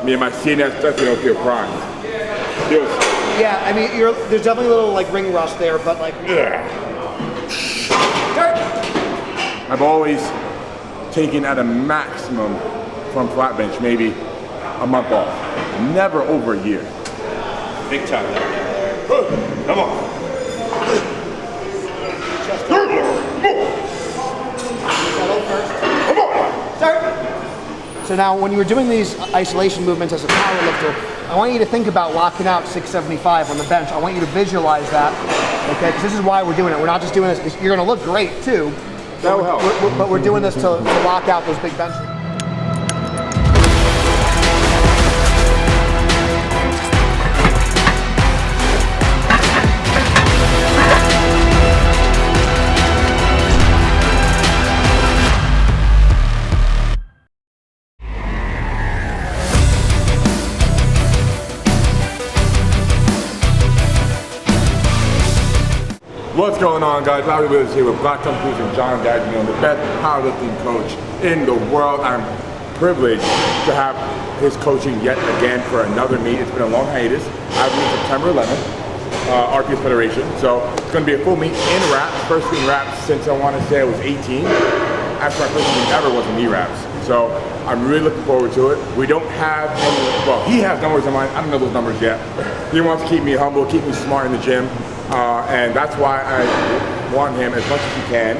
me and my CNS definitely don't feel primed. Yeah, I mean, there's definitely a little like ring rust there, but like. I've always taken at a maximum from flat bench, maybe a month off. Never over a year. Big time. Come on. Settle first. Start. So now when you were doing these isolation movements as a power lifter, I want you to think about locking out 675 on the bench. I want you to visualize that, okay? Because this is why we're doing it. We're not just doing this. You're going to look great too. That will help. But we're doing this to lock out those big bench. What's going on, guys? Larry Williams here with Black Thumb Cruz and John Gagnon, the best powerlifting coach in the world. I'm privileged to have his coaching yet again for another meet. It's been a long hiatus. I've been September 11th, RPS Federation. So it's going to be a full meet in wraps. First meet wraps since I want to say I was 18. Actually, my first meet ever was in knee wraps. So I'm really looking forward to it. We don't have any, well, he has numbers in mind. I don't know those numbers yet. He wants to keep me humble, keep me smart in the gym. And that's why I want him as much as he can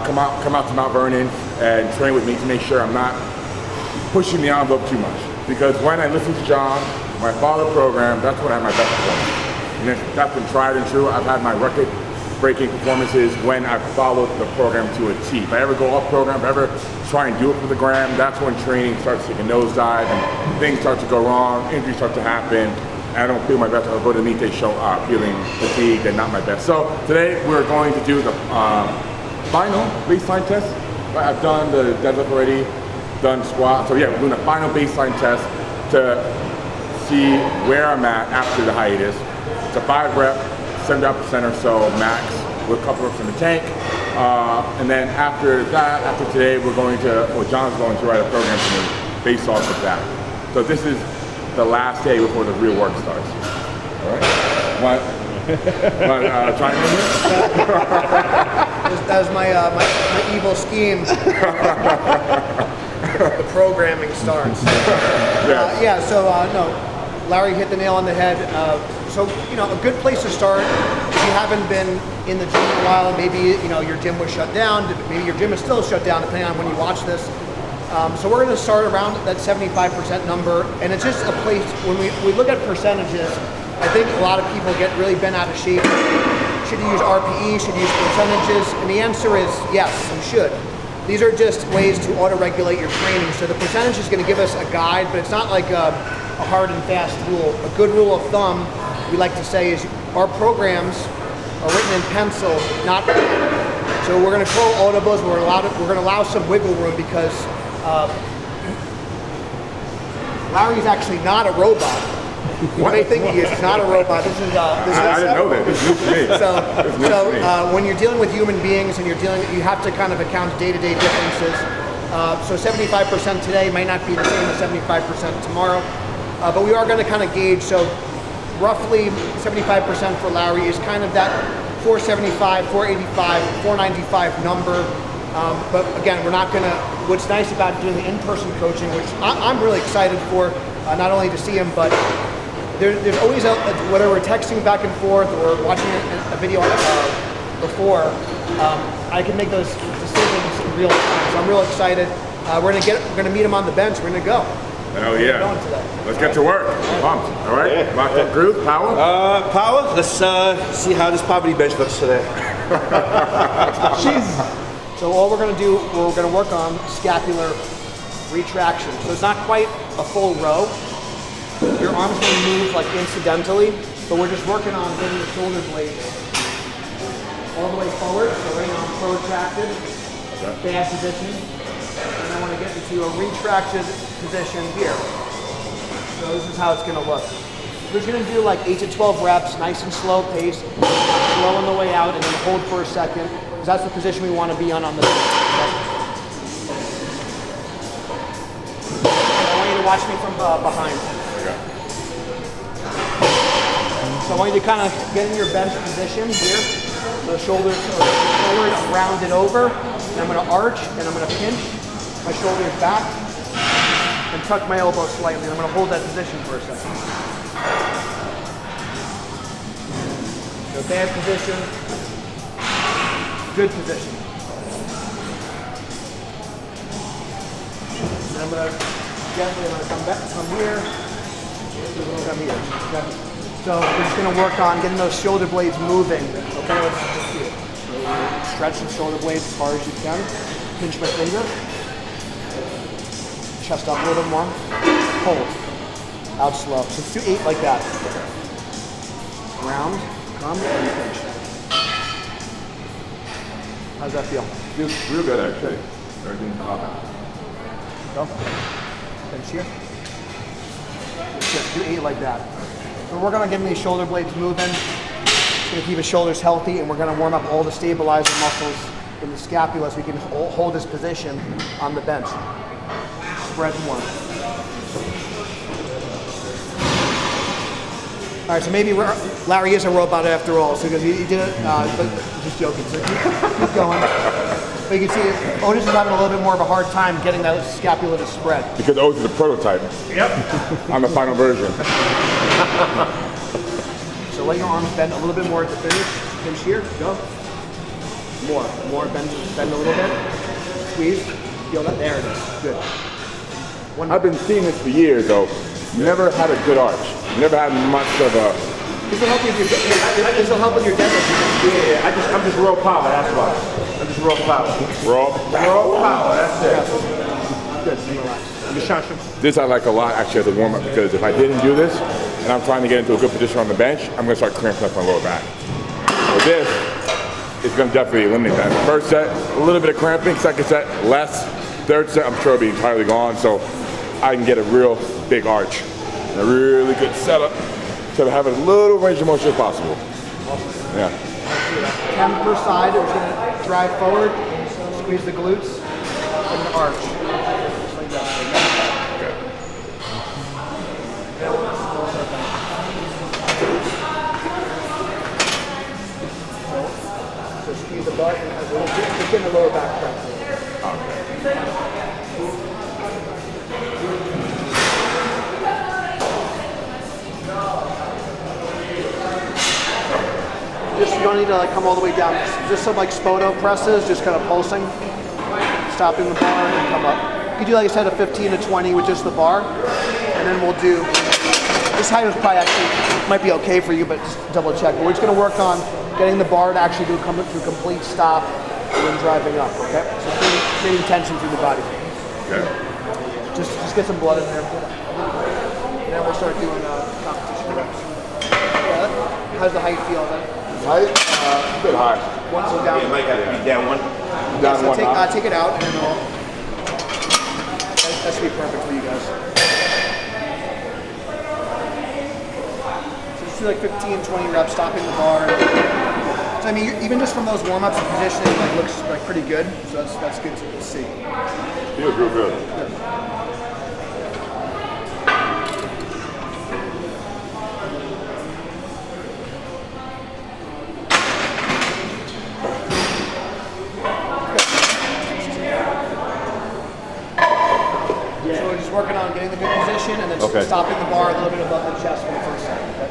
come out to Mount Vernon and train with me to make sure I'm not pushing the envelope too much. Because when I listen to John, when I follow the program, that's when I have my best performance. And that's been tried and true. I've had my record-breaking performances when I followed the program to a T. If I ever go off program, if I ever try and do it for the gram, that's when training starts to take a nosedive and things start to go wrong, injuries start to happen. I don't feel my best. I'll go to the meet, they show up feeling fatigued and not my best. So today we're going to do the final baseline test. I've done the deadlift already, done squat. So yeah, we're doing a final baseline test to see where I'm at after the hiatus. It's a 5 rep, 75% or so max with a couple reps in the tank. And then after that, after today, we're going to, well, John's going to write a program for me based off of that. So this is the last day before the real work starts. All right? Want chime in here? That was my evil scheme. The programming starts. Yes. No, Larry hit the nail on the head. So, you know, a good place to start, if you haven't been in the gym in a while, maybe, you know, your gym was shut down, maybe your gym is still shut down, depending on when you watch this. So we're going to start around that 75% number, and it's just a place, when we look at percentages, I think a lot of people get really bent out of shape. Should you use RPE, should you use percentages? And the answer is yes, you should. These are just ways to auto-regulate your training. So the percentage is going to give us a guide, but it's not like a hard and fast rule. A good rule of thumb, we like to say, is our programs are written in pencil, not written. So we're going to call audibles, we're going to allow some wiggle room because Larry's actually not a robot. You may think he is. He's not a robot. This is. I didn't know that. This is new to me. When you're dealing with human beings and you have to kind of account day-to-day differences. So 75% today might not be the same as 75% tomorrow, but we are going to kind of gauge. So roughly 75% for Larry is kind of that 475, 485, 495 number. But again, we're not going to. What's nice about doing the in-person coaching, which I'm really excited for, not only to see him, but there's always whether we're texting back and forth or watching a video before, I can make those decisions in real time. So I'm real excited. We're gonna meet him on the bench. We're gonna go. Oh yeah. Let's get to work. I'm pumped. All right. Yeah. Locked up groove. Power. Power. Let's see how this poverty bench looks today. Jeez. So all we're going to do, we're going to work on scapular retraction. So it's not quite a full row. Your arm's going to move like incidentally, but we're just working on getting the shoulder blades all the way forward. So right now I'm protracted, bad position. And I want to get into a retracted position here. So this is how it's going to look. We're just going to do like 8 to 12 reps, nice and slow pace, slow on the way out, and then hold for a second. That's the position we want to be on the bench. I want you to watch me from behind. Okay. So I want you to kind of get in your bench position here. The shoulders are forward, rounded over, and I'm going to arch, and I'm going to pinch my shoulders back, and tuck my elbow slightly. And I'm going to hold that position for a second. So bad position, good position. And I'm going to gently, come back, come here, come here. Okay? So we're just going to work on getting those shoulder blades moving. Okay, let's do it. Stretch the shoulder blades as far as you can. Pinch my finger. Chest up a little bit more. Hold. Out slow. So let's do 8 like that. Round, come, and pinch. How's that feel? Feels real good actually. Everything's popping. Go. Pinch here. Just do 8 like that. So we're going to get these shoulder blades moving. It's going to keep his shoulders healthy, and we're going to warm up all the stabilizer muscles in the scapula so we can hold this position on the bench. Spread more. All right, so maybe Larry is a robot after all, so because he did it, but just joking. So keep going. But you can see Otis is having a little bit more of a hard time getting that scapula to spread. Because Otis is a prototype. Yep. I'm the final version. So let your arms bend a little bit more at the finish. Pinch here, go. More, bend a little bit. Squeeze, feel that, there it is, good. I've been seeing this for years though. Never had a good arch. Never had much of a... This will help with your deadlift. Yeah, I'm just raw power, that's why. I'm just raw power. Raw Power, that's it. Good, relax. I'm just trying to... This I like a lot actually as a warm-up because if I didn't do this and I'm trying to get into a good position on the bench, I'm going to start cramping up my lower back. With this, it's going to definitely eliminate that. First set, a little bit of cramping. Second set, less. Third set, I'm sure it'll be entirely gone, so I can get a real big arch and a really good setup to have as little range of motion as possible. Yeah. 10 per side. We're going to drive forward, squeeze the glutes, and an arch. Just like that. Okay. So squeeze the butt and just get the lower back pressure. Just, you don't need to like come all the way down. Just some like Spoto presses, just kind of pulsing, stopping the bar and come up. You can do like I said a 15 to 20 with just the bar, and then we'll do, this height is probably actually, might be okay for you, but just double check. But we're just gonna work on getting the bar to actually do a complete stop and then driving up, okay? So creating tension through the body. Okay. Just get some blood in there. And then we'll start doing competition reps. Yeah, how's the height feel then? Height? A bit high. One, so down. Yeah, Mike got to be down one. Down So one high. take it out, and then that should be perfect for you guys. So just do like 15, 20 reps, stopping the bar. So I mean, even just from those warm-ups, the positioning like looks like pretty good. So that's good to see. Feels real good. So we're just working on getting the good position and then stopping the bar a little bit above the chest for the first set. Okay?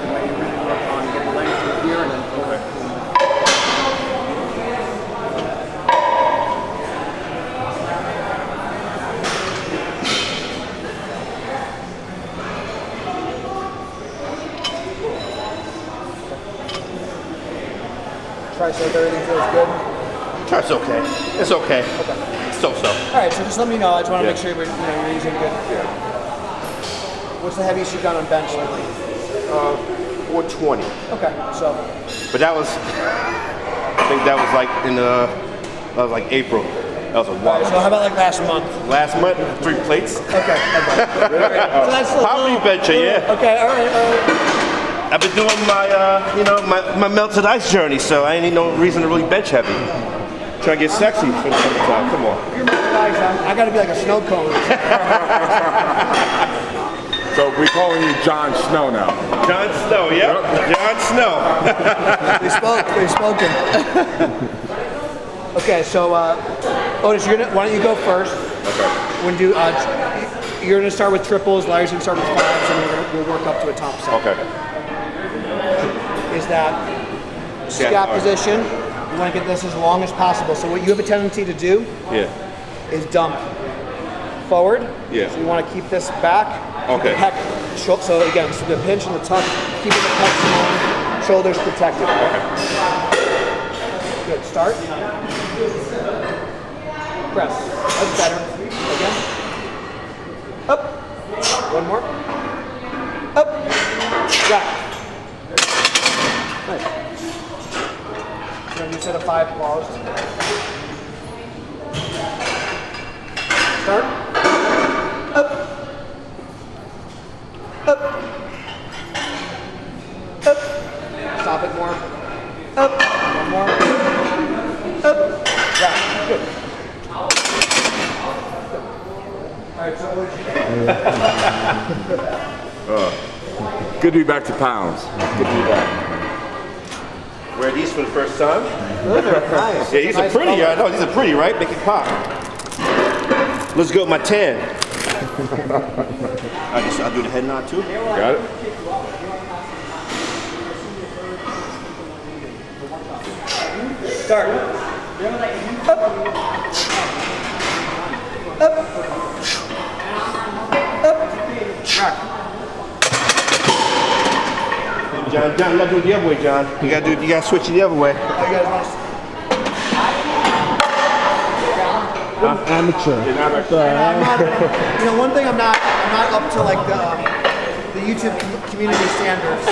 And then you're really working on getting length through here and then over. Tricep, everything feels good. It's okay. It's okay. So-so. All right, so just let me know. I just want to make sure you're using good. Yeah. What's the heaviest you've done on bench lately? 420. Okay, so. But that was, I think that was like April. That was a All while. right, so how about like last month? Last month, 3 plates. Okay. All right. So that's a Poverty bencher, yeah. Okay, all right. I've been doing my, my melted ice journey, so I ain't need no reason to really bench heavy. Trying to get sexy for the summertime. Come on. If you're my guys, I gotta be like a snow cone. So we're calling you Jon Snow now. Jon Snow, yep. Jon Snow. They've spoken. Okay, so Otis, why don't you go first? Okay. You're gonna start with triples, Larry's gonna start with fives, and we'll work up to a top set. Okay. Is that scap position? You want to get this as long as possible. So what you have a tendency to do is dump forward. Yeah. So you want to keep this back. Okay. The pec, so again, so the pinch and the tuck, keeping the pecs long, shoulders protected. Okay. Good. Start. Press. That's better. Again. Up. One more. Up. Back. Nice. So you set a 5 paused. Start. Up. Up. Up. Stop it more. Up. One more. Up. Back. Good. Alright, so Good to be back to pounds. Good to be back. Wear these for the first time? those are nice. Yeah, these are pretty. I know, these are pretty, right? Make it pop. Let's go with my tan. I'll do the head nod too. Got it? Start. Up. Up. Up. Rock. John, you gotta do it the other way, John. You gotta switch it the other way. You guys want to Amateur. one thing I'm not up to like the YouTube community standards.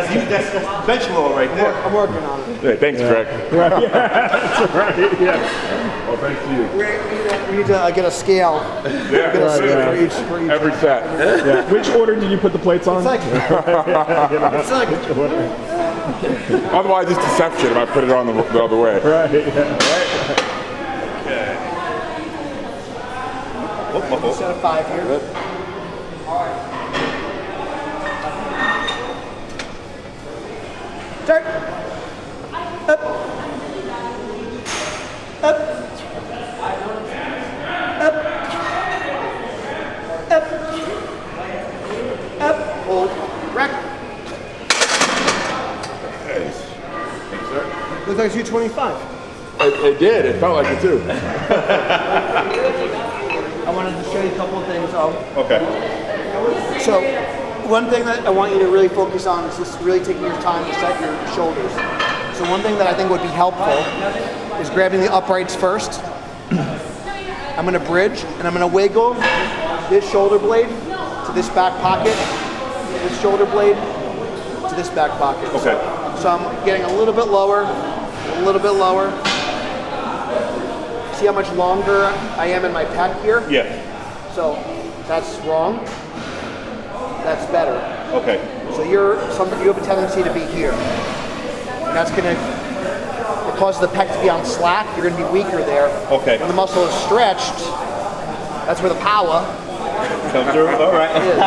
That's bench low right there. I'm working on it. Hey, thanks, Greg. Right, yeah, that's right, yeah. Well, thanks to you. We need to get a scale. Yeah, Get a scale right, for each. every set. Yeah. Which order did you put the plates on? It's like Otherwise, it's deception if I put it on the other way. Right, yeah. set of 5 here. Start. Up. Up. Up. Up. Up. Hold. Rack. Looks like 225. It did. It felt like it too. I wanted to show you a couple of things. Okay. So, one thing that I want you to really focus on is just really taking your time to set your shoulders. So one thing that I think would be helpful is grabbing the uprights first. I'm going to bridge and I'm going to wiggle this shoulder blade to this back pocket, this shoulder blade to this back pocket. Okay. So I'm getting a little bit lower, a little bit lower. See how much longer I am in my pec here? Yeah. So that's wrong. That's better. Okay. So you have a tendency to be here. And that's gonna, it causes the pec to be on slack. You're gonna be weaker there. Okay. When the muscle is stretched, that's where the power Come through. All right. is.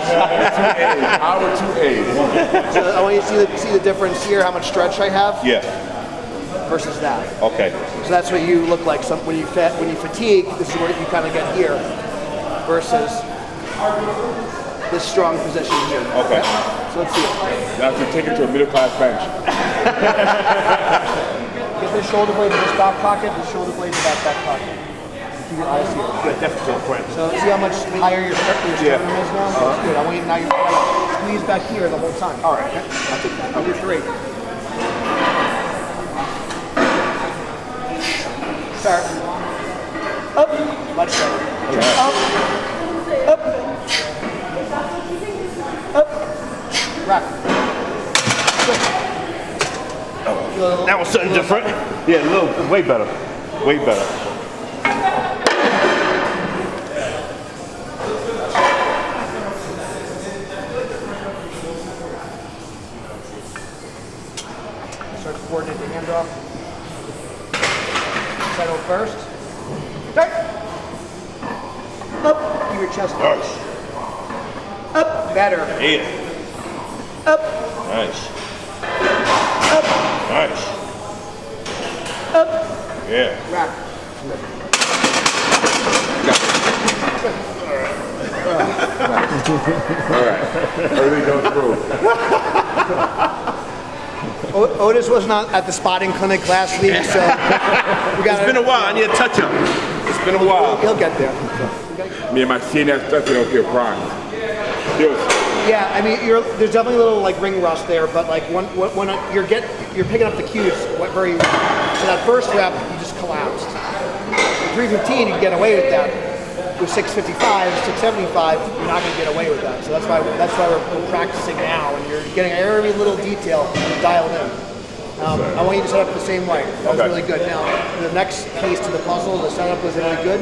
Power 2A's. So I want you to see the difference here, how much stretch I have Yeah. versus that. Okay. So that's what you look like. When you fatigue, this is where you kind of get here versus this strong position here. Okay. So let's see it. Now to take it to a middle class bench. Get this shoulder blade in this back pocket, this shoulder blade in that back pocket. Keep your eyes here. Good. Definitely feel print. So see how much higher your sternum is now? That's good. I want you to now squeeze back here the whole time. All right. Okay. I'll do 3. Start. Up. Much better. Up. Up. Up. Rack. Good. That was something different. Yeah, a little, way better. Way better. Start to coordinate the handoff. your chest. Nice. Up. Better. Yeah. Up. Nice. Up. Nice. Up. Yeah. Rack. All right. Everything goes through. Otis was not at the spotting clinic last week, so we got. It's been a while. I need a touch-up. It's been a while. He'll get there. Me and my CNS stuff, you don't feel primed. Feels Yeah, I mean, there's definitely a little like ring rust there, but like when you're picking up the cues, so that first rep you just collapsed. 315 you can get away with that. With 655, 675, you're not going to get away with that. So that's why we're practicing now, and you're getting every little detail dialed in. I want you to set up the same way. That was really good. Now, the next piece to the puzzle, the setup was really good.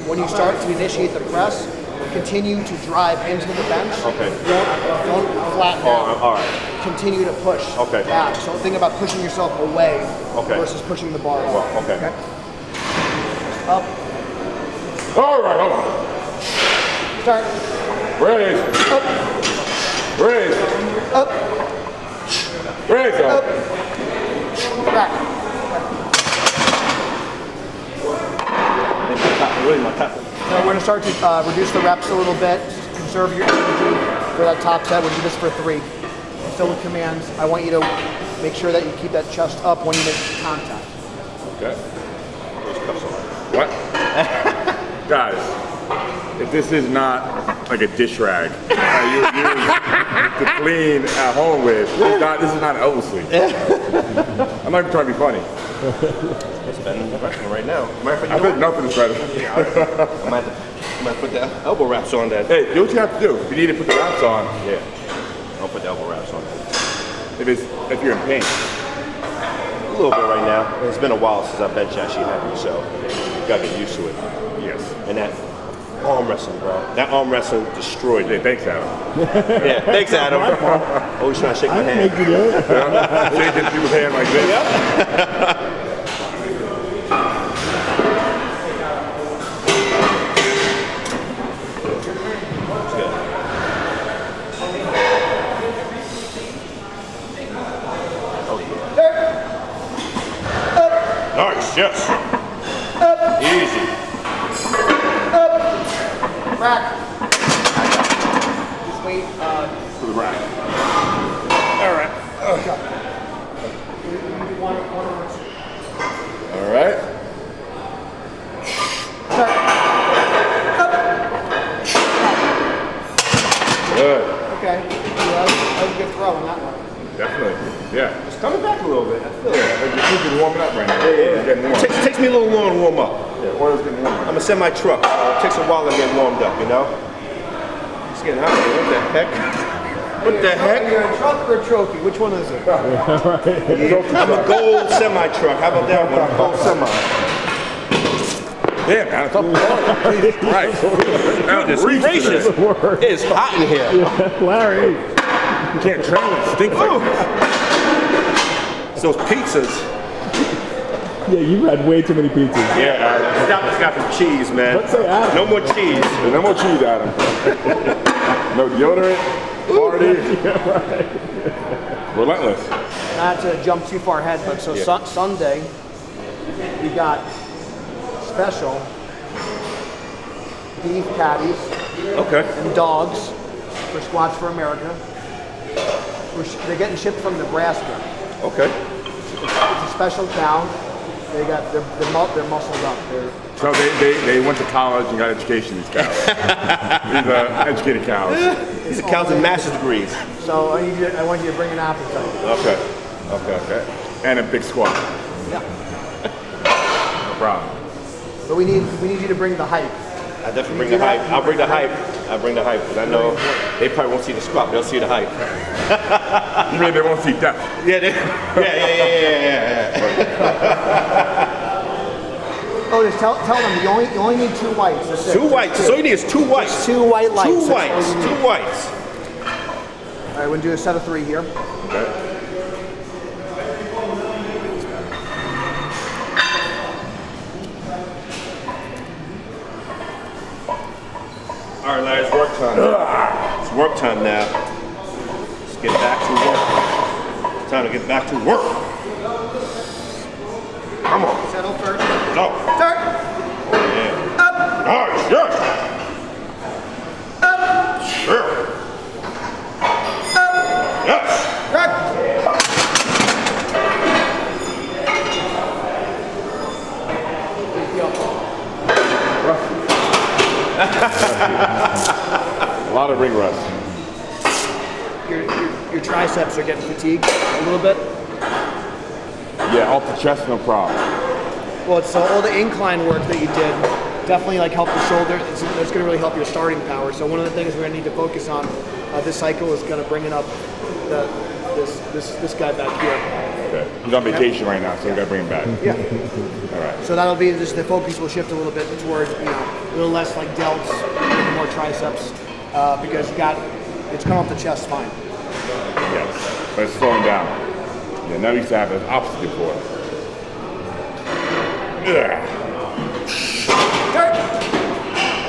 When you start to initiate the press, continue to drive into the bench. Okay. Don't flatten out. All right. Continue to push back. So think about pushing yourself away versus pushing the bar up. Okay. Up. all right, hold on. Start. Raise. Up. Raise. Up. Raise Up. up. Back. Really, my top. So we're going to start to reduce the reps a little bit, conserve your energy for that top set. We'll do this for 3. Still with commands. I want you to make sure that you keep that chest up when you make contact. Okay. What? Guys, if this is not like a dish rag you use to clean at home with, this is not an elbow sleeve. I'm not even trying to be funny. It's better than the wrestling right now. I think nothing is better. I might have to put the elbow wraps on that. Hey, do what you have to do. If you need to put the wraps on, Yeah. I'll put the elbow wraps on that. if you're in pain. A little bit right now. It's been a while since I've bench actually heavy, so you gotta get used to it. Yes. And that arm wrestling, bro. That arm wrestling destroyed me. Hey, thanks, Adam. Yeah, thanks, Adam. Always trying to shake my hand. Make you do it. Shaking people's hand like this. Nice, yes. Easy. Rack. Just wait. To the rack. All right. All right. Good. Okay. That was a good throw on that one. Definitely. Yeah. It's coming back a little bit. I feel it. You're just warming up right now. It's getting warm. Takes me a little long to warm up. Yeah, oil's getting warm. I'm a semi-truck. It takes a while to get warmed up, you know? It's getting hot. What the heck? What the heck? You're a truck or a trophy? Which one is it? I'm a gold semi-truck. How about that one? Gold semi. Damn, man, it's up Jesus Christ. Goodness gracious. It's hot in here. Yeah, Larry. You can't train with stink like this. It's those pizzas. Yeah, you've had way too many pizzas. Yeah, it's got some cheese, man. Let's say Adam. No more cheese. There's no more cheese, Adam. No deodorant, party. Yeah, right. Relentless. Not to jump too far ahead, but so Sunday we got special beef patties Okay. and dogs for Squats for America. They're getting shipped from Nebraska. Okay. It's a special cow. They're muscled up. So they went to college and got education, these cows. These are educated cows. These are cows with master's degrees. So I want you to bring an appetite. Okay. Okay. And a big squat. Yeah. No problem. But we need you to bring the hype. I definitely bring the hype. I'll bring the hype. I'll bring the hype because I know they probably won't see the squat. They'll see the hype. You mean they won't see death? Yeah. Yeah. Oh, just tell them you only need 2 whites. That's it. 2 whites. So you need is 2 whites. Just 2 white lights. 2 That's all whites. you need. 2 whites. All right, we're gonna do a set of 3 here. Okay. All right, Larry, it's work time. It's work time now. Let's get back to work. Time to get back to work. Come on. Settle first. Go. Start. Yeah. Up. Nice, yes. Up. Sure. Up. Yes. Back. A lot of ring rust. Your triceps are getting fatigued a little bit. Yeah, off the chest, no problem. Well, so all the incline work that you did definitely like helped the shoulder. It's going to really help your starting power. So one of the things we're going to need to focus on this cycle is going to bring it up this guy back here. Okay. He's on vacation right now, so we got to bring him back. Yeah. All right. So that'll be just the focus will shift a little bit towards a little less like delts, a little more triceps, because it's coming off the chest fine. Yes, but it's slowing down. Yeah, now we used to have the opposite before. Yeah. Start.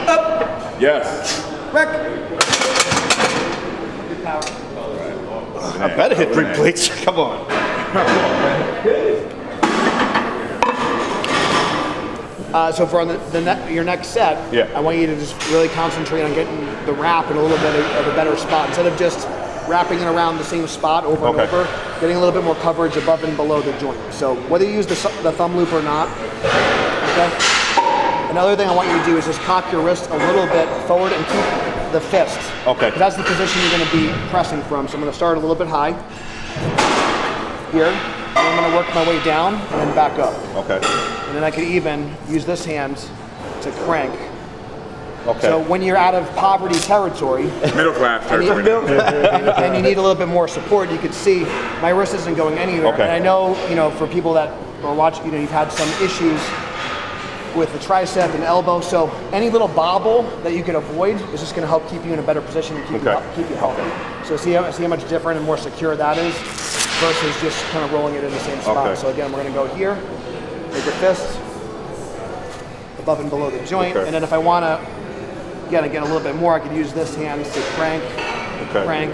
Up. Yes. Rec. Good power. I better hit 3 plates. Come on. So for your next set, Yeah. I want you to just really concentrate on getting the wrap in a little bit of a better spot. Instead of just wrapping it around the same spot over and over, getting a little bit more coverage above and below the joint. So whether you use the thumb loop or not, okay? Another thing I want you to do is just cock your wrist a little bit forward and keep the fist. Okay. That's the position you're going to be pressing from. So I'm going to start a little bit high here, and I'm going to work my way down and then back up. Okay. And then I could even use this hand to crank. Okay. So when you're out of poverty territory, Middle class and you, territory. and you need a little bit more support, you could see my wrist isn't going anywhere. Okay. And I know, for people that are watching, you've had some issues with the tricep and elbow. So any little bobble that you can avoid is just going to help keep you in a better position and keep you healthy. So see how much different and more secure that is versus just kind of rolling it in the same spot. Okay. So again, we're going to go here, make your fist above and below the joint, and then if I want to get a little bit more, I could use this hand to crank, crank,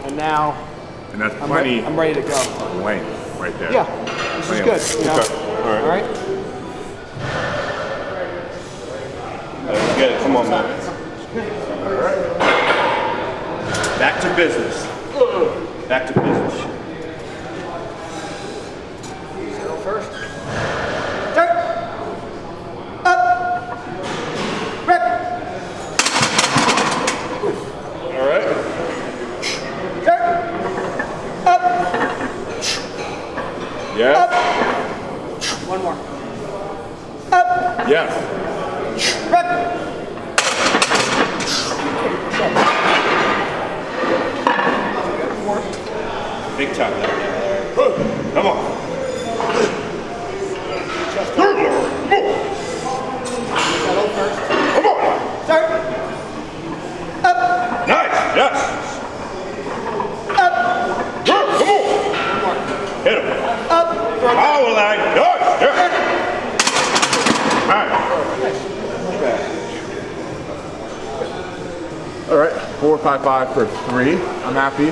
and now And that's I'm plenty ready to go. of length right there. Yeah, this is good. Okay. All right. Let's get it. Come on, man. Back to business. Back to business. Settle first. Start. Up. Rec. All right. Start. Up. Yes. Up. One more. Up. Yes. Rec. Big time down there. Come on. Settle first. Come on. Start. Up. Nice. Yes. Up. Good. Come on. One more. Hit him. Up. Power line. Nice. Yes. All right. 4-5-5 for 3. I'm happy.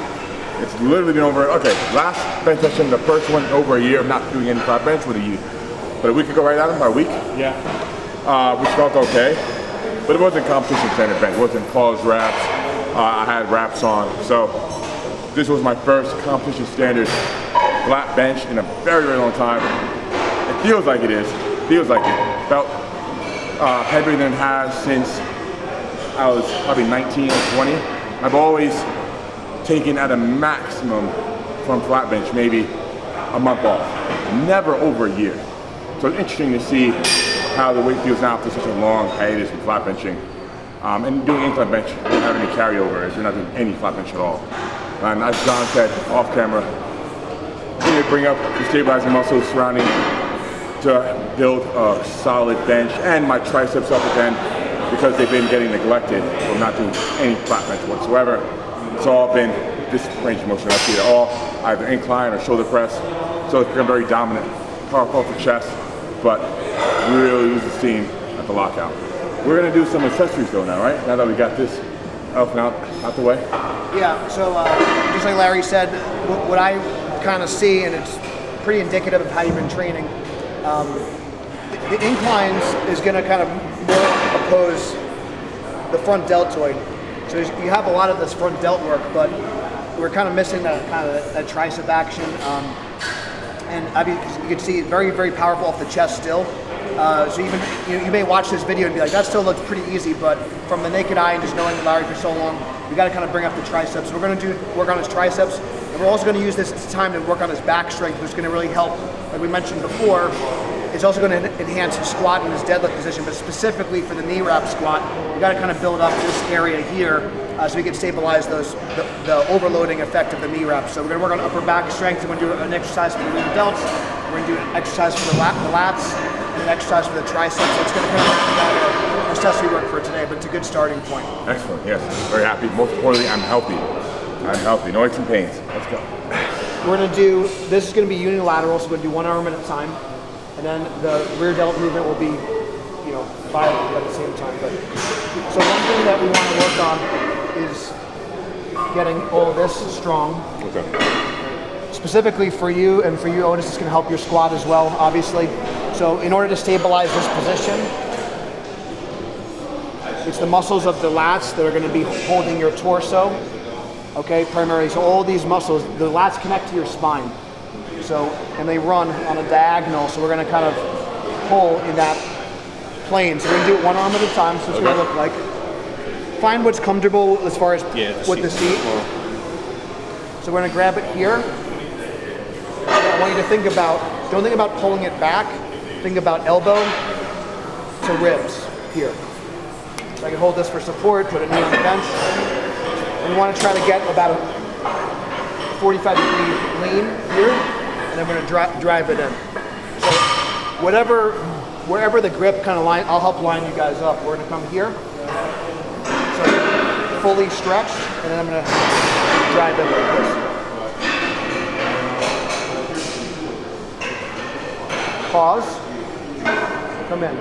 It's literally been over. Okay, last bench session, the first one over a year of not doing any flat bench with a year. But a week ago, right, Adam? About a week? Yeah. Which felt okay. But it wasn't competition standard bench. It wasn't closed reps. I had wraps on. So this was my first competition standard flat bench in a very, very long time. It feels like it is. Feels like it. Felt heavier than it has since I was probably 19 or 20. I've always taken at a maximum from flat bench, maybe a month off. Never over a year. So it's interesting to see how the weight feels now after such a long hiatus with flat benching. And doing incline bench, I don't have any carryover as we're not doing any flat bench at all. And as John said off camera, we need to bring up the stabilizing muscles surrounding to build a solid bench and my triceps up again because they've been getting neglected from not doing any flat bench whatsoever. It's all been this range of motion. I see it all, either incline or shoulder press. So it's become very dominant, powerful off the chest, but really losing steam at the lockout. We're gonna do some accessories though now, right? Now that we got this elephant out the way. Yeah, so just like Larry said, what I kind of see, and it's pretty indicative of how you've been training, the inclines is going to kind of more oppose the front deltoid. So you have a lot of this front delt work, but we're kind of missing that kind of that tricep action. And I mean, you can see very, very powerful off the chest still. So even you may watch this video and be like, that still looks pretty easy, but from the naked eye and just knowing Larry for so long, we got to kind of bring up the triceps. We're going to work on his triceps, and we're also going to use this time to work on his back strength, which is going to really help. Like we mentioned before, it's also going to enhance his squat and his deadlift position, but specifically for the knee wrap squat, we got to kind of build up this area here so we can stabilize the overloading effect of the knee wraps. So we're going to work on upper back strength. We're going to do an exercise for the knee delts. We're going to do an exercise for the lats, and an exercise for the triceps. So it's going to kind of provide accessory work for today, but it's a good starting point. Excellent, yes, very happy. Most importantly, I'm healthy. I'm healthy, no aches and pains. Let's go. We're going to do, this is going to be unilateral, so we're going to do one arm at a time. And then the rear delt movement will be, violent at the same time. But so one thing that we want to work on is getting all this strong. Okay. Specifically for you and for you, Otis, it's going to help your squat as well, obviously. So in order to stabilize this position, it's the muscles of the lats that are going to be holding your torso. Okay, primarily. So all these muscles, the lats connect to your spine. So, and they run on a diagonal, so we're going to kind of pull in that plane. So we're going to do it one arm at a time, so it's going to look like. Find what's comfortable as far as with the seat. So we're going to grab it here. I want you to think about, don't think about pulling it back, think about elbow to ribs here. So I can hold this for support, put a knee on the bench. And we want to try to get about a 45-degree lean here. And then we're going to drive it in. So wherever the grip kind of line, I'll help line you guys up. We're going to come here. So fully stretched, and then I'm going to drive it like this. Pause. Come in.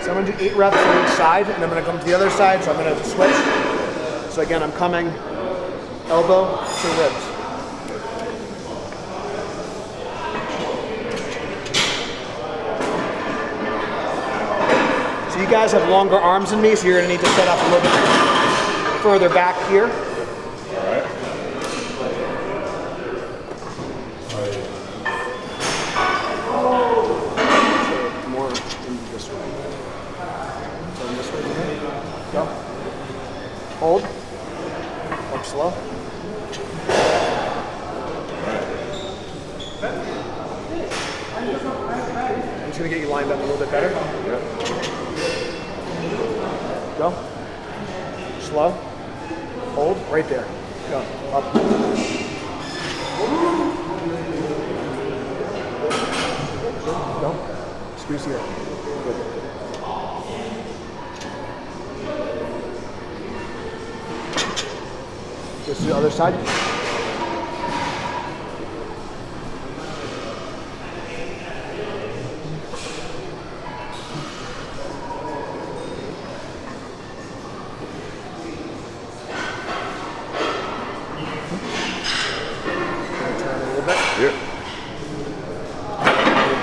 So I'm going to do 8 reps on each side, and I'm going to come to the other side, so I'm going to switch. So again, I'm coming elbow to ribs. So you guys have longer arms than me, so you're going to need to set up a little bit further back here. All right. So more in this way. So in this way here. Go. Hold. Up slow. I'm just going to get you lined up a little bit better. Go. Slow. Hold. Right there. Go. Up. Go. Squeeze here. Good. Go to the other side. Turn a little bit. Here.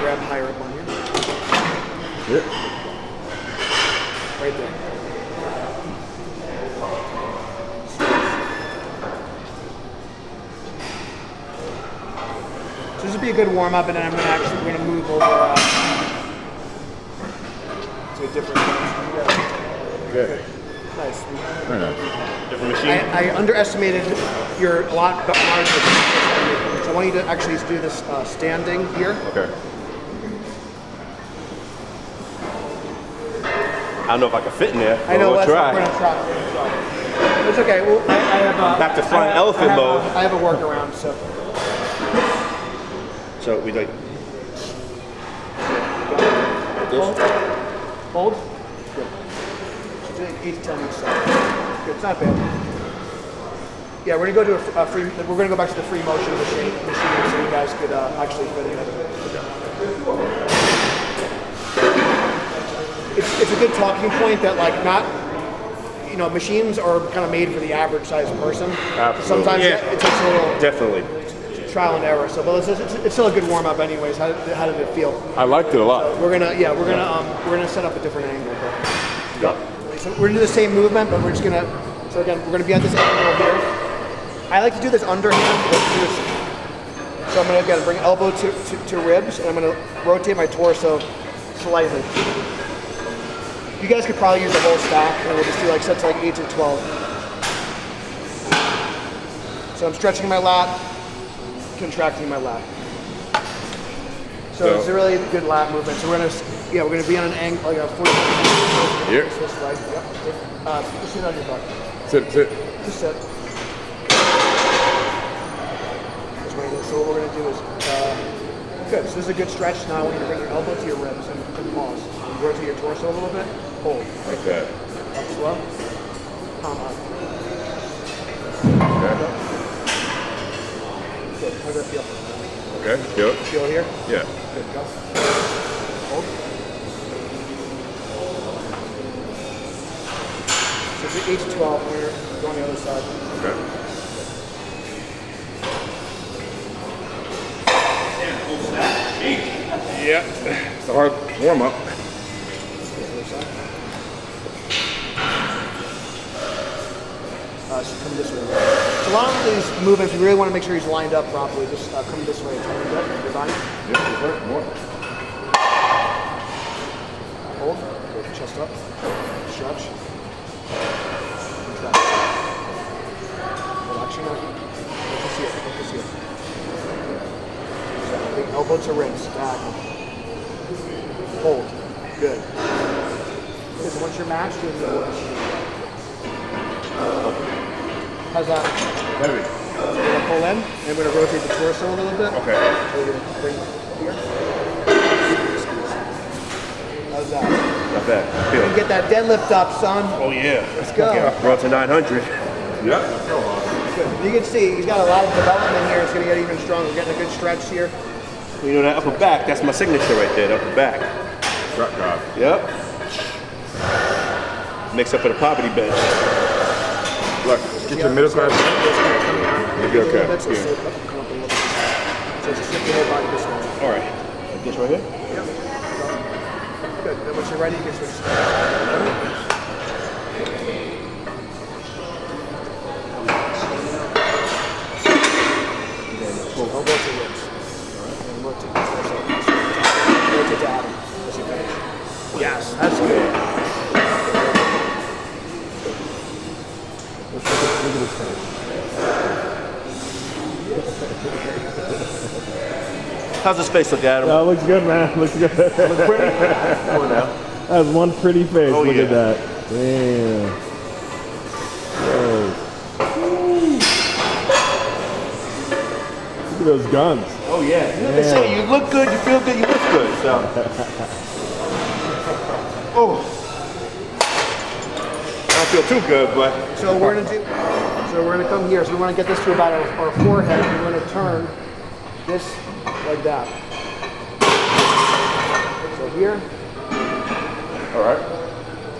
Grab higher up on here. Here. Right there. So this would be a good warm up, and then I'm going to move over to a different place. Good. Nice. Very nice. Different machine. I underestimated your a lot larger. So I want you to actually do this standing here. Okay. I don't know if I can fit in there. I know. We're We're gonna going to try. It's okay. Well, I have Back to flying elephant mode. I have a workaround. So we like Hold. Hold. Good. So do 8 to 10 each side. Good. It's not bad. Yeah, we're gonna go to a free. We're gonna go back to the free motion machine so you guys could actually fit in it. It's a good talking point that like not, you know, machines are kind of made for the average sized person. Absolutely. Sometimes Yeah. it takes a little Definitely. trial and error. So, but it's still a good warm up anyways. How did it feel? I liked it a lot. We're gonna set up a different angle. But, so we're gonna do the same movement, but we're just gonna. So again, we're gonna be at this angle here. I like to do this underhand. So I'm gonna again bring elbow to ribs, and I'm gonna rotate my torso slightly. You guys could probably use the whole stack, and we'll just do like sets like 8 to 12. So I'm stretching my lat, contracting my lat. So it's a really good lat movement. So we're gonna be on an angle like a 40. Here. This way. Yep. Just sit on your butt. Sit. Just sit. So what we're going to do is, good, so this is a good stretch. Now I want you to bring your elbow to your ribs and pause. Rotate your torso a little bit, hold. Like that. Up slow, palm up. Okay. Good, how's that feel? Okay. Feel it? Feel it here? Yeah. Good, go. Hold. So it's 8 to 12 when you're going the other side. Okay. Yeah, it's a hard warm up. So come this way. So a lot of these movements, you really want to make sure he's lined up properly. Just come this way, turn it up, your body. Yeah, that's right. More. Hold, go chest up, stretch, contract. Relax your neck. Focus here, focus here. Big elbow to ribs, diagonal. Hold, good. Because once you're matched, you'll know what. How's that? Heavy. So we're going to pull in, and we're going to rotate the torso a little bit. Okay. So we're going to bring here. Squeeze. How's that? Not bad. Feel it. Get that deadlift up, son. Oh yeah. Let's go. We're on to 900. Yeah. Good. You can see he's got a lot of development here. It's going to get even stronger. We're getting a good stretch here. You know that upper back, that's my signature right there, the upper back. Drop drive. Yep. Makes up for the poverty bench. Look, get your middle class. You'll be okay. That's Yeah. so come up a little bit. So just shift your whole body this way. All right. This right here? Yep. Good. Then once you're ready, you can switch. Elbow to ribs. And rotate the torso. Rotate down as you finish. Yes, that's good. Look at his face. How's his face look, Adam? Oh, looks good, man. Looks good. Look pretty? Come on now. That's one pretty face. Oh, Look yeah. at that. Damn. Whoa. Look at those guns. Oh yeah. You know what they say, you look good, you feel good, you look good. So. Oh. I don't feel too good, but. So we're gonna come here. So we want to get this to about our forehead. We're going to turn this like that. So here. All right.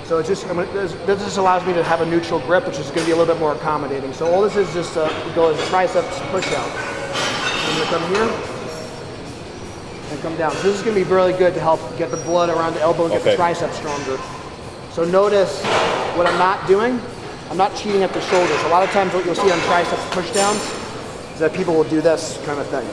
So it's just this just allows me to have a neutral grip, which is going to be a little bit more accommodating. So all this is just go as a triceps push out. I'm going to come here and come down. So this is going to be really good to help get the blood around the elbow and get the tricep stronger. So notice what I'm not doing. I'm not cheating at the shoulders. A lot of times what you'll see on triceps pushdowns is that people will do this kind of thing.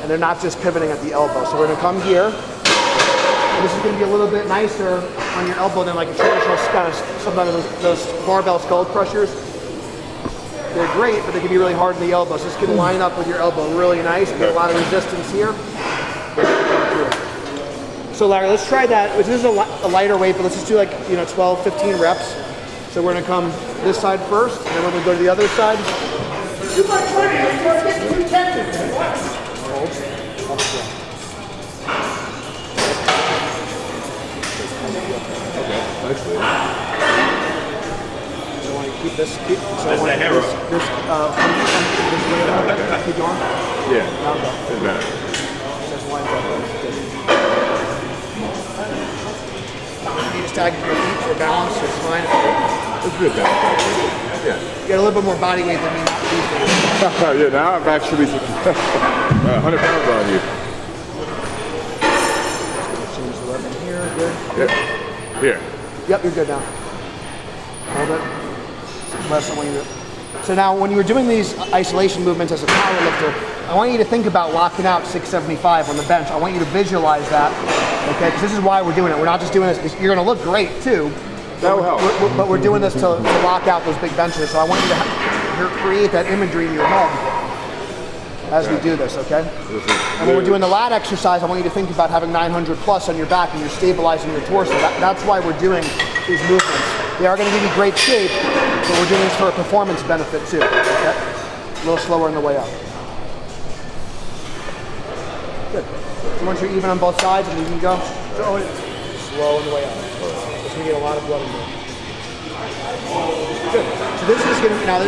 And they're not just pivoting at the elbow. So we're going to come here. And this is going to be a little bit nicer on your elbow than like a traditional kind of, sometimes those barbell skull crushers. They're great, but they can be really hard in the elbow. So this can line up with your elbow really nice. You get a lot of resistance here. So Larry, let's try that. This is a lighter weight, but let's just do like 12, 15 reps. So we're going to come this side first, and then when we go to the other side. Too much running, you're getting too tempted. Hold. Up slow. Nicely. So I want to keep this. So That's the hero. This way up. Keep going. Yeah. Now go. It's better. Just lines up. Good. You need to stagger your feet for balance. It's fine. It's good now. Yeah. You got a little bit more body weight than me these days. Yeah, now I'm actually 100 pounds on you. Change the weapon here. Good. Yep. Here. Yep, you're good now. Hold it. Less than when you. So now, when you were doing these isolation movements as a power lifter, I want you to think about locking out 675 on the bench. I want you to visualize that, okay? Because this is why we're doing it. We're not just doing this. You're going to look great too. That will help. But we're doing this to lock out those big benches. So I want you to create that imagery in your head as we do this, okay? And when we're doing the lat exercise, I want you to think about having 900 plus on your back and you're stabilizing your torso. That's why we're doing these movements. They are going to give you great shape, but we're doing this for a performance benefit too, okay? A little slower on the way up. Good. So once you're even on both sides, and you can go slow on the way up. Just going to get a lot of blood in there. Good. So this is going to, now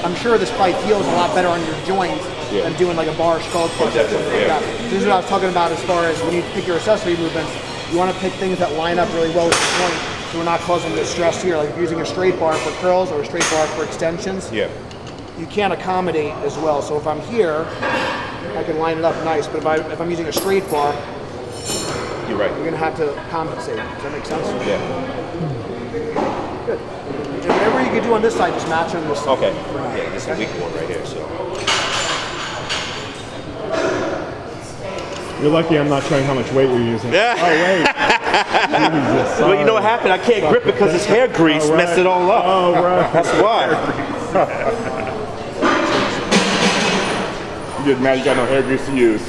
I'm sure this probably feels a lot better on your joints than doing like a bar skull crush or something like that. This is what I was talking about as far as when you pick your accessory movements, you want to pick things that line up really well with the joint so we're not causing the stress here. Like if you're using a straight bar for curls or a straight bar for extensions, you can't accommodate as well. So if I'm here, I can line it up nice, but if I'm using a straight bar, You're right. you're going to have to compensate. Does that make sense? Yeah. Good. And whatever you can do on this side, just match on this side. Okay. Yeah, this is a weak one right here, so. You're lucky I'm not showing how much weight you're using. Yeah. Oh, wait. Jesus, Well, you know what happened? I can't grip it because his hair grease Oh, right. messed it all up. Oh, right. That's why. You get mad you got no hair grease to use.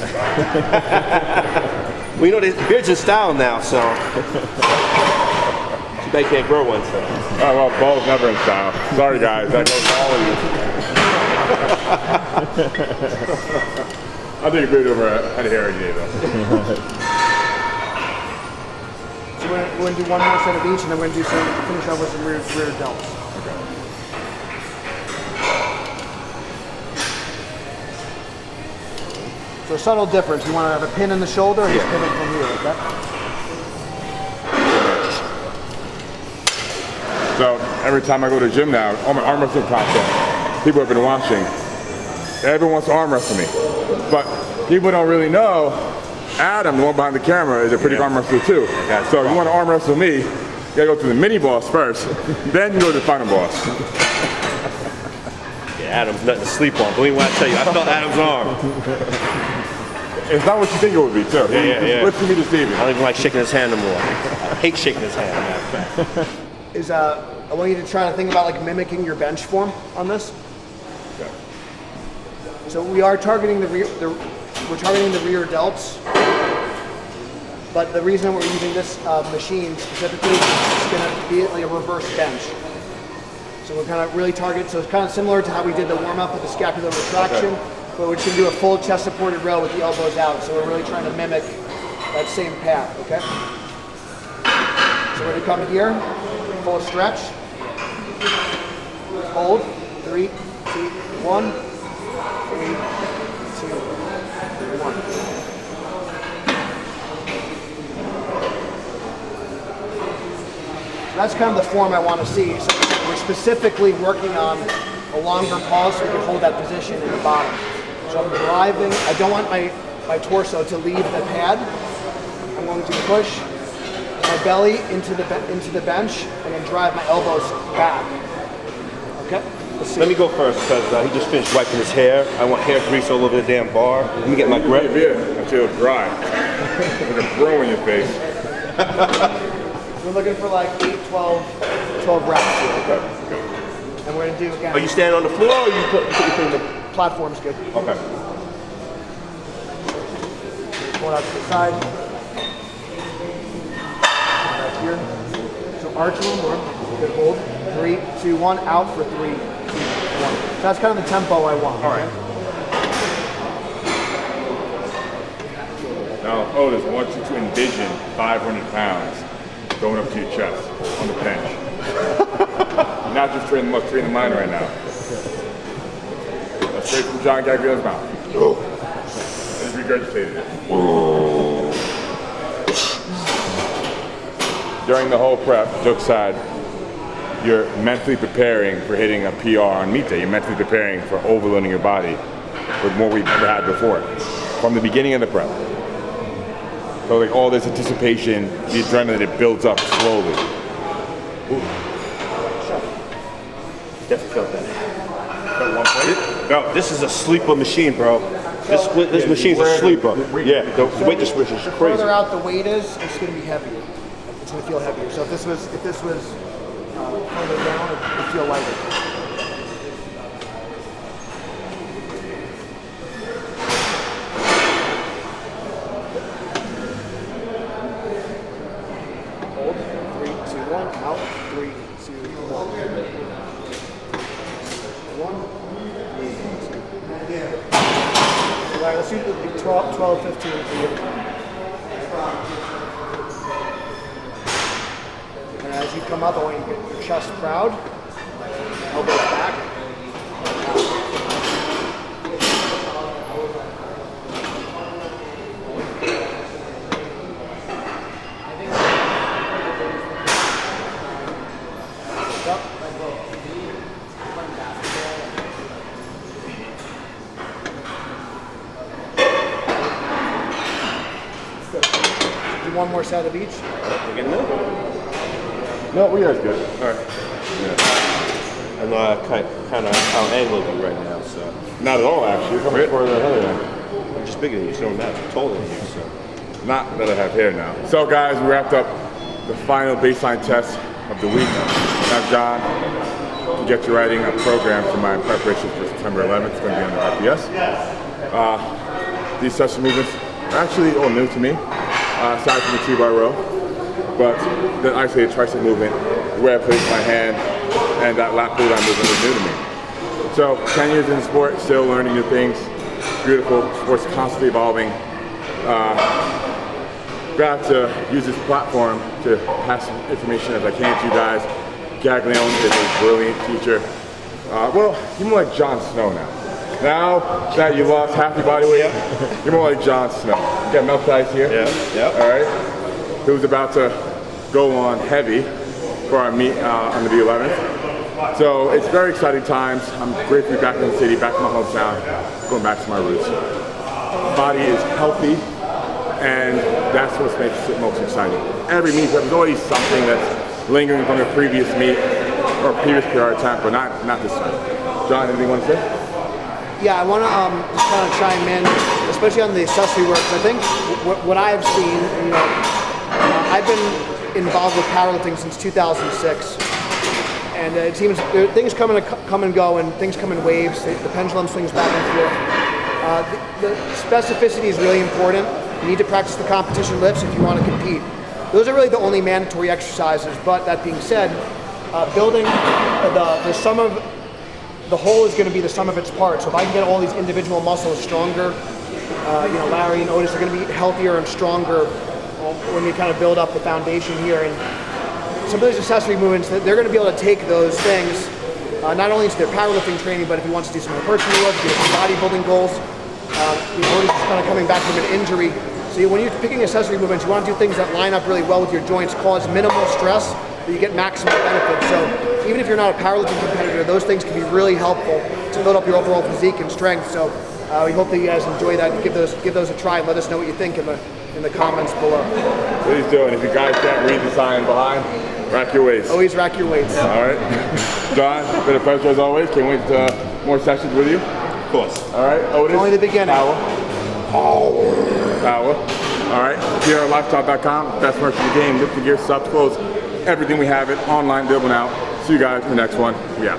Well, you know, the beard's in style now, so. Too bad you can't grow one, so. Oh, well, bald's never in style. Sorry, guys. That goes to all of you. I think a beard over a head of hair any day, though. So we're going to do one more set of each, and then we're going to finish off with some rear delts. So a subtle difference. You want to have a pin in the shoulder, or just pin it from here, like that? So every time I go to the gym now, on my arm wrestling content, people have been watching. Everyone wants to arm wrestle me. But people don't really know Adam, the one behind the camera, is a pretty good arm wrestler too. So you want to arm wrestle me, you gotta go to the mini boss first, then you go to the final boss. Yeah, Adam's nothing to sleep on. Believe me when I tell you, I felt Adam's arm. It's not what you think it would be too. Yeah. What's to be deceiving? I don't even like shaking his hand anymore. I hate shaking his hand. I want you to try to think about like mimicking your bench form on this. Okay. So we are targeting we're targeting the rear delts, but the reason we're using this machine specifically is it's going to be like a reverse bench. So we're kind of really target. So it's kind of similar to how we did the warm up with the scapular retraction, but we're just going to do a full chest supported row with the elbows out. So we're really trying to mimic that same path. Okay. So we're going to come here, full stretch, hold, 3, 2, 1. 3, 2, 1. So that's kind of the form I want to see. So we're specifically working on a longer pause so we can hold that position in the bottom. So I'm driving. I don't want my torso to leave the pad. I'm going to push my belly into the bench and then drive my elbows back. Okay? Let me go first because he just finished wiping his hair. I want hair grease all over the damn bar. Let me get my grip. Until it's dry. Like a throw in your face. We're looking for like 8, 12 reps here. Okay. And we're going to do again. Are you standing on the floor or you put your feet in the Platform's good. Okay. Going out to the side. Back here. So arch a little more. Good hold. 3, 2, 1. Out for 3, 2, 1. So that's kind of the tempo I want. All right. Now, Otis, I want you to envision 500 pounds going up to your chest on the bench. Now Patrick's training the mind right now. That's straight from John Gagliano's mouth. And he's regurgitated it. During the whole prep, joke aside, you're mentally preparing for hitting a PR on meet day. You're mentally preparing for overloading your body with more we've ever had before. From the beginning of the prep. So like all this anticipation, the adrenaline, it builds up slowly. Definitely felt that. No, this is a sleeper machine, bro. This machine's a sleeper. Yeah, the weight distribution is The crazy. further out the weight is, it's going to be heavier. It's going to feel heavier. So if this was further down, it'd feel lighter. Hold. 3, 2, 1. Out. 3, 2, 1. 1. 3, 2. All right, let's do the 12, 15 for you. And as you come up, I want you to get your chest proud, elbows back. Do one more set of each. We're getting there? No, we guys good. All right. Yeah. I know I kind of out-angled you right now, so. Not at all, actually. You're coming further ahead of them. I'm just bigger than you, so I'm not taller than you, so. Not that I have hair now. So guys, we wrapped up the final baseline test of the week. Now John, to get you writing a program for my preparation for September 11th. It's going to be on the RPS. These session movements are actually all new to me, aside from the T-bar row. But the isolated tricep movement, where I place my hand, and that lat pull down movement was new to me. So 10 years in the sport, still learning new things. It's beautiful. Sport's constantly evolving. Glad to use this platform to pass information as I can to you guys. Gagliano is a brilliant teacher. Well, you're more like Jon Snow now. Now that you lost half your body weight, you're more like Jon Snow. You got milk ice here. Yeah. All right. Who's about to go on heavy for our meet on the 11th. So it's very exciting times. I'm grateful to be back in the city, back in my hometown, going back to my roots. Body is healthy, and that's what makes it most exciting. Every meet, there's always something that's lingering from the previous meet or previous PR attempt, but not this time. John, anything you want to say? Yeah, I want to just kind of chime in, especially on the accessory work. I think what I've seen, I've been involved with powerlifting since 2006, and it seems things come and go, and things come in waves. The pendulum swings back and forth. The specificity is really important. You need to practice the competition lifts if you want to compete. Those are really the only mandatory exercises. But that being said, building the sum of the whole is going to be the sum of its parts. So if I can get all these individual muscles stronger, Larry and Otis are going to be healthier and stronger when we kind of build up the foundation here. And some of those accessory movements, they're going to be able to take those things not only into their powerlifting training, but if he wants to do some hypertrophy work, do some bodybuilding goals. Otis is kind of coming back from an injury. So when you're picking accessory movements, you want to do things that line up really well with your joints, cause minimal stress, but you get maximum benefit. So even if you're not a powerlifting competitor, those things can be really helpful to build up your overall physique and strength. So we hope that you guys enjoy that and give those a try and let us know what you think in the comments below. Please do, and if you guys can't read the sign behind, rack your weights. Always rack your weights. All right. John, been a pleasure as always. Can't wait to more sessions with you. Of course. All right, Otis. Only the beginning. Power. All right, here at lifestyle.com, best merch in the game, lifting gear, subs, clothes, everything we have it online, available now. See you guys in the next one. We out.